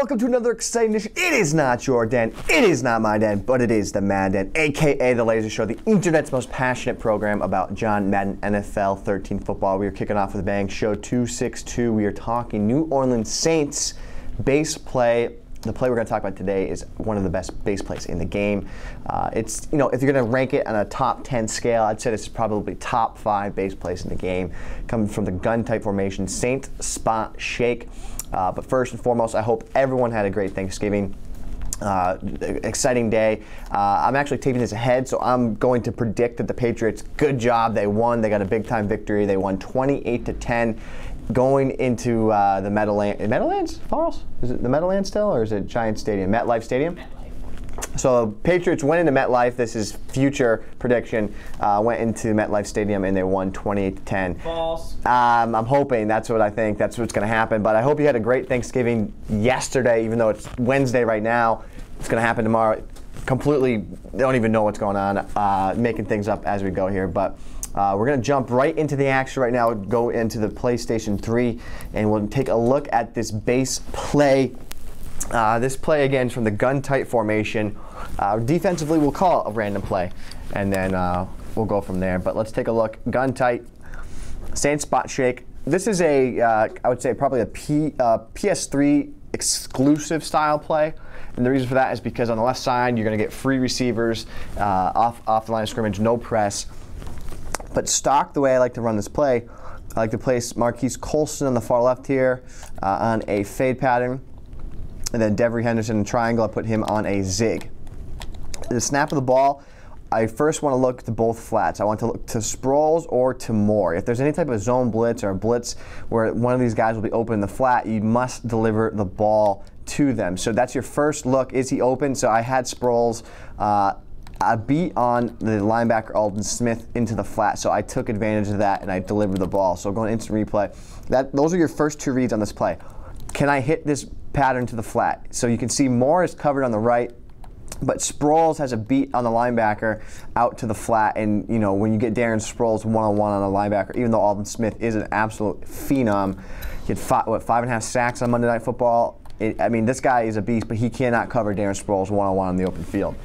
welcome to another exciting edition. It is not your den, it is not my den, but it is the Madden, aka the Laser Show, the internet's most passionate program about John Madden NFL 13 football. We are kicking off with a bang. Show 262. We are talking New Orleans Saints base play. The play we're going to talk about today is one of the best base plays in the game. It's, you know, if you're going to rank it on a top 10 scale, I'd say this is probably top 5 base plays in the game. Coming from the gun type formation, Saint Spot Shake. But first and foremost, I hope everyone had a great Thanksgiving. Exciting day. I'm actually taking this ahead, so I'm going to predict that the Patriots, good job, they won. They got a big-time victory. They won 28-10. Going into the Meadowlands, Falls? Is it the Meadowlands still, or is it Giant Stadium? MetLife Stadium? So Patriots went into MetLife. This is future prediction. Went into MetLife Stadium and they won 28-10. False. I'm hoping. That's what I think. That's what's going to happen. But I hope you had a great Thanksgiving yesterday, even though it's Wednesday right now. It's going to happen tomorrow. Completely don't even know what's going on. Making things up as we go here. But we're going to jump right into the action right now. Go into the PlayStation 3 and we'll take a look at this base play. This play again from the gun tight formation. Defensively, we'll call it a random play, and then we'll go from there. But let's take a look. Gun tight, Saint Spot Shake. This is a, I would say, probably a PS3 exclusive style play. And the reason for that is because on the left side, you're going to get free receivers off the line of scrimmage, no press. But stock, the way I like to run this play, I like to place Marquise Colston on the far left here on a fade pattern. And then Devery Henderson in triangle, I put him on a zig. The snap of the ball, I first want to look to both flats. I want to look to Sproles or to Moore. If there's any type of zone blitz or a blitz where one of these guys will be open in the flat, you must deliver the ball to them. So that's your first look. Is he open? So I had Sproles a beat on the linebacker Alden Smith into the flat. So I took advantage of that and I delivered the ball. So going instant replay. Those are your first 2 reads on this play. Can I hit this pattern to the flat? So you can see Moore is covered on the right, but Sproles has a beat on the linebacker out to the flat. And you know, when you get Darren Sproles one-on-one on a linebacker, even though Alden Smith is an absolute phenom, he had 5.5 sacks on Monday Night Football. I mean, this guy is a beast, but he cannot cover Darren Sproles one-on-one on the open field.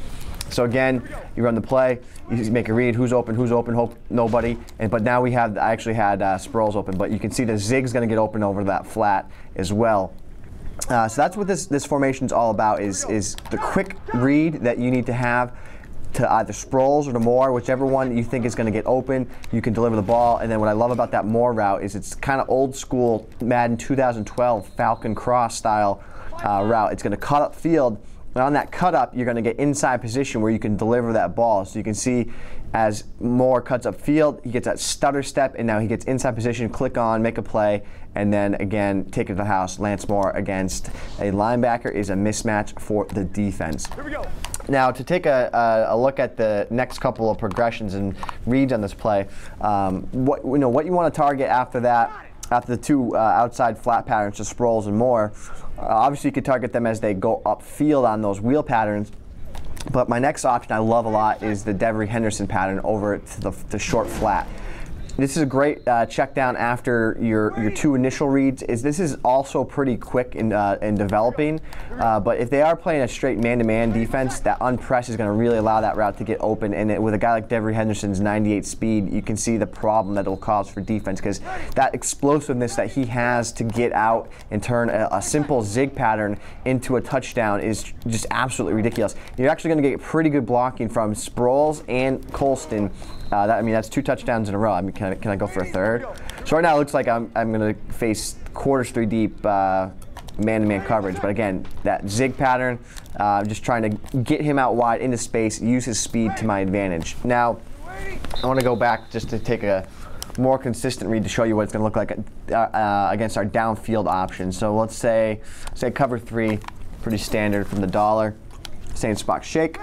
So again, you run the play, you make a read, who's open, hope nobody. But now I actually had Sproles open, but you can see the zig's going to get open over that flat as well. So that's what this formation is all about, is the quick read that you need to have to either Sproles or to Moore, whichever one you think is going to get open, you can deliver the ball. And then what I love about that Moore route is it's kind of old school Madden 2012 Falcon Cross style route. It's going to cut up field. And on that cut up, you're going to get inside position where you can deliver that ball. So you can see as Moore cuts up field, he gets that stutter step, and now he gets inside position, click on, make a play, and then again, take it to the house. Lance Moore against a linebacker is a mismatch for the defense. Here we go. Now, to take a look at the next couple of progressions and reads on this play, what you want to target after that, after the 2 outside flat patterns to Sproles and Moore, obviously you could target them as they go upfield on those wheel patterns. But my next option I love a lot is the Devery Henderson pattern over to the short flat. This is a great check down after your 2 initial reads. This is also pretty quick in developing, but if they are playing a straight man-to-man defense, that unpress is going to really allow that route to get open. And with a guy like Devery Henderson's 98 speed, you can see the problem that it'll cause for defense, because that explosiveness that he has to get out and turn a simple zig pattern into a touchdown is just absolutely ridiculous. You're actually going to get pretty good blocking from Sproles and Colston. I mean, that's 2 touchdowns in a row. I mean, can I go for a third? So right now it looks like I'm going to face quarters 3 deep man-to-man coverage. But again, that zig pattern, just trying to get him out wide into space, use his speed to my advantage. Now, I want to go back just to take a more consistent read to show you what it's going to look like against our downfield options. So let's say cover 3, pretty standard from the dollar, Saint Spot Shake.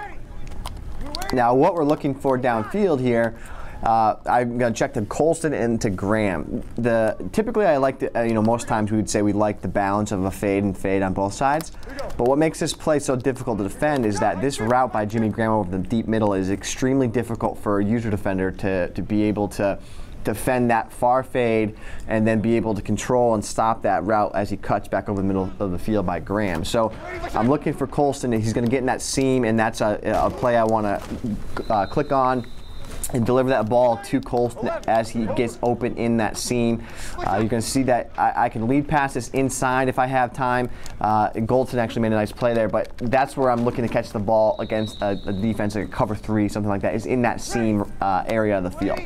Now, what we're looking for downfield here, I'm going to check to Colston and to Graham. Typically, I like to, most times we would say we like the balance of a fade and fade on both sides. But what makes this play so difficult to defend is that this route by Jimmy Graham over the deep middle is extremely difficult for a user defender to be able to defend that far fade and then be able to control and stop that route as he cuts back over the middle of the field by Graham. So I'm looking for Colston. He's going to get in that seam, and that's a play I want to click on and deliver that ball to Colston as he gets open in that seam. You're going to see that I can lead pass this inside if I have time. Goldson actually made a nice play there, but that's where I'm looking to catch the ball against a defense like cover 3, something like that, is in that seam area of the field.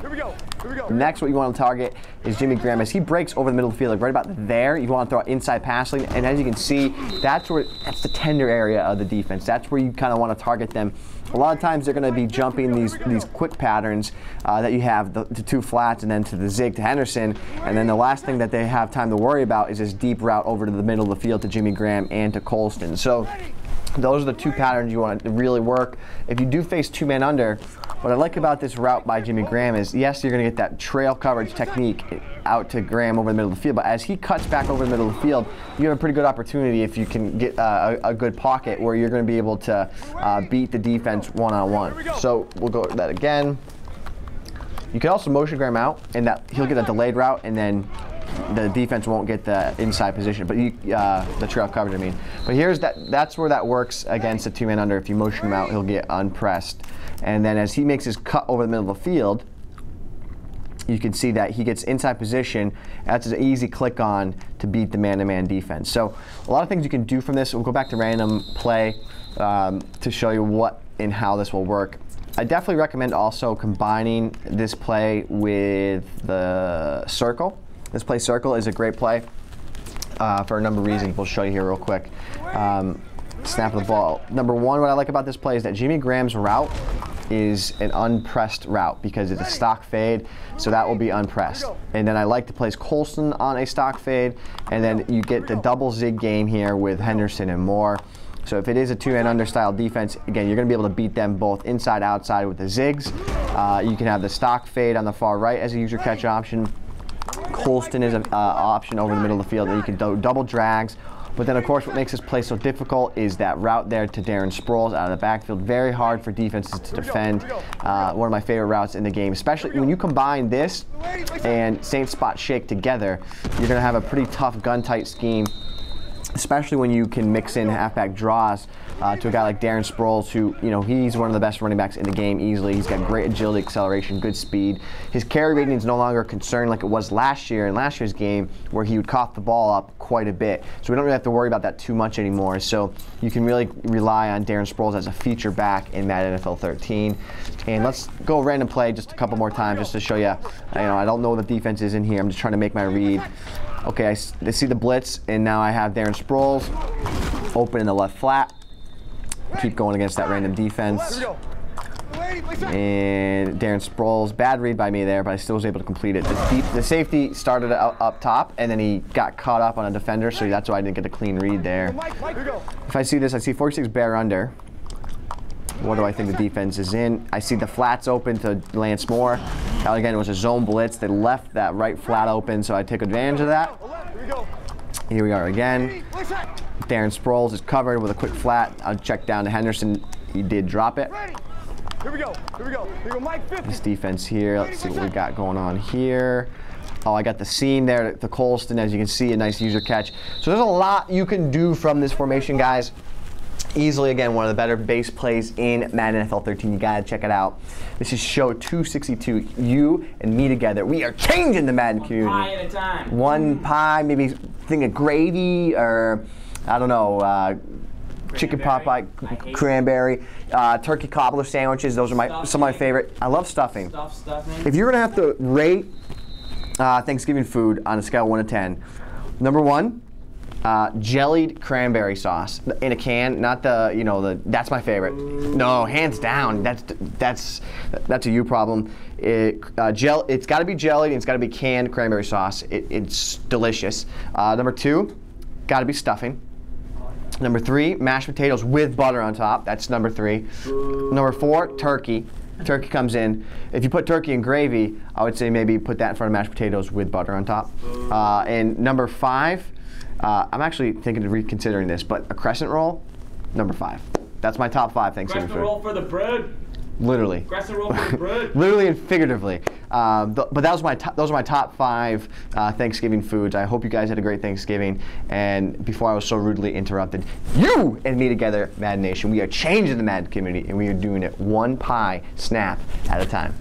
Next, what you want to target is Jimmy Graham. As he breaks over the middle of the field, like right about there, you want to throw an inside pass lane, and as you can see, that's the tender area of the defense. That's where you kind of want to target them. A lot of times they're going to be jumping these quick patterns that you have, the 2 flats and then to the zig to Henderson, and then the last thing that they have time to worry about is this deep route over to the middle of the field to Jimmy Graham and to Colston. So those are the 2 patterns you want to really work. If you do face 2-man under, what I like about this route by Jimmy Graham is, yes, you're going to get that trail coverage technique out to Graham over the middle of the field, but as he cuts back over the middle of the field, you have a pretty good opportunity if you can get a good pocket where you're going to be able to beat the defense one-on-one. So we'll go with that again. You can also motion Graham out, and that he'll get a delayed route, and then the defense won't get the inside position, but the trail coverage, I mean. But that's where that works against a 2-man under. If you motion him out, he'll get unpressed. And then as he makes his cut over the middle of the field, you can see that he gets inside position. That's an easy click on to beat the man-to-man defense. So a lot of things you can do from this. We'll go back to random play to show you what and how this will work. I definitely recommend also combining this play with the circle. This play circle is a great play for a number of reasons. We'll show you here real quick. Snap of the ball. Number one, what I like about this play is that Jimmy Graham's route is an unpressed route because it's a stock fade, so that will be unpressed. And then I like to place Colston on a stock fade, and then you get the double zig game here with Henderson and Moore. So if it is a 2-man under style defense, again, you're going to be able to beat them both inside, outside with the zigs. You can have the stock fade on the far right as a user catch option. Colston is an option over the middle of the field, and you can do double drags. But then, of course, what makes this play so difficult is that route there to Darren Sproles out of the backfield. Very hard for defenses to defend. One of my favorite routes in the game, especially when you combine this and Saint Spot Shake together, you're going to have a pretty tough gun-tight scheme, especially when you can mix in halfback draws to a guy like Darren Sproles, who, you know, he's one of the best running backs in the game easily. He's got great agility, acceleration, good speed. His carry rating is no longer a concern like it was last year in last year's game, where he would cough the ball up quite a bit. So we don't really have to worry about that too much anymore. So you can really rely on Darren Sproles as a feature back in Madden NFL 13. And let's go random play just a couple more times just to show you. I don't know what the defense is in here. I'm just trying to make my read. Okay, I see the blitz, and now I have Darren Sproles open in the left flat. Keep going against that random defense. And Darren Sproles, bad read by me there, but I still was able to complete it. The safety started up top, and then he got caught up on a defender, so that's why I didn't get a clean read there. If I see this, I see 46 bear under. What do I think the defense is in? I see the flats open to Lance Moore. Now again, it was a zone blitz. They left that right flat open, so I take advantage of that. Here we are again. Darren Sproles is covered with a quick flat. I'll check down to Henderson. He did drop it. Here we go. Mike 50. This defense here. Let's see what we got going on here. Oh, I got the seam there to Colston. As you can see, a nice user catch. So there's a lot you can do from this formation, guys. Easily, again, one of the better base plays in Madden NFL 13. You gotta check it out. This is show 262. You and me together. We are changing the Madden community. One pie at a time. One pie, maybe think of gravy, or I don't know, chicken pot pie, cranberry, turkey cobbler sandwiches. Those are some of my favorite. I love stuffing. Stuffing. If you're gonna have to rate Thanksgiving food on a scale of 1 to 10, number 1. Jellied cranberry sauce in a can, not that's my favorite. No, hands down, that's a you problem. It's got to be jellied, and it's got to be canned cranberry sauce. It's delicious. Number 2, got to be stuffing. Number 3, mashed potatoes with butter on top. That's number 3. Number 4, turkey. Turkey comes in. If you put turkey in gravy, I would say maybe put that in front of mashed potatoes with butter on top. And number 5. I'm actually thinking of reconsidering this, but a crescent roll, number 5. That's my top 5 Thanksgiving food. Crescent roll for the bread. Literally. Aggressive roll for the bread. Literally and figuratively. But those are my top 5 Thanksgiving foods. I hope you guys had a great Thanksgiving. And before I was so rudely interrupted, you and me together, Madden Nation, we are changing the Madden community, and we are doing it one pie snap at a time.